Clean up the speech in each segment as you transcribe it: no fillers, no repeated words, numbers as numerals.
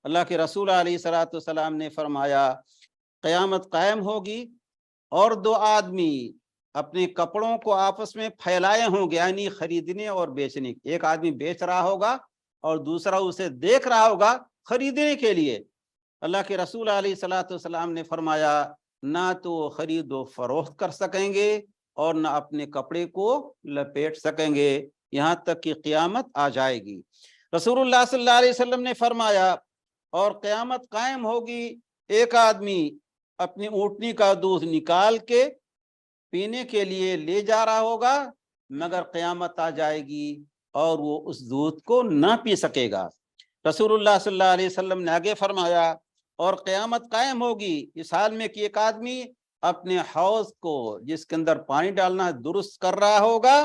اللہ کے رسول علیہ الصلوۃ والسلام نے فرمایا قیامت قائم ہوگی اور دو آدمی اپنے کپڑوں کو آپس میں پھیلائے ہوں گے، یعنی خریدنے اور بیچنے۔ ایک آدمی بیچ رہا ہوگا اور دوسرا اسے دیکھ رہا ہوگا خریدنے کے لیے۔ اللہ کے رسول علیہ الصلوۃ والسلام نے فرمایا نہ تو خرید و فروخت کر سکیں گے اور نہ اپنے کپڑے کو لپیٹ سکیں گے، یہاں تک کہ قیامت آ جائے گی۔ رسول اللہ صلی اللہ علیہ وسلم نے فرمایا اور قیامت قائم ہوگی، ایک آدمی اپنی اونٹنی کا دودھ نکال کے پینے کے لیے لے جا رہا ہوگا، مگر قیامت آ جائے گی اور وہ اس دودھ کو نہ پی سکے گا۔ رسول اللہ صلی اللہ علیہ وسلم نے آگے فرمایا اور قیامت قائم ہوگی اس حال میں کہ ایک آدمی اپنے حوض کو جس کے اندر پانی ڈالنا درست کر رہا ہوگا،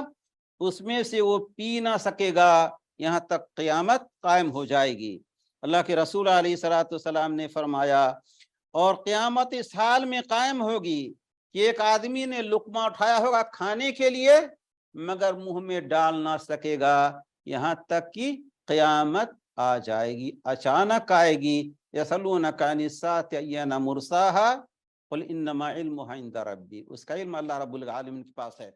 اس میں سے وہ پی نہ سکے گا، یہاں تک قیامت قائم ہو جائے گی۔ اللہ کے رسول علیہ الصلوۃ والسلام نے فرمایا اور قیامت اس حال میں قائم ہوگی کہ ایک آدمی نے لقمہ اٹھایا ہوگا کھانے کے لیے مگر منہ میں ڈال نہ سکے گا، یہاں تک کہ قیامت آ جائے گی، اچانک آئے گی۔ یسألونک عن الساعة ایان مرساها قل انما علمها عند ربی، اس کا علم اللہ رب العالمین کے پاس ہے۔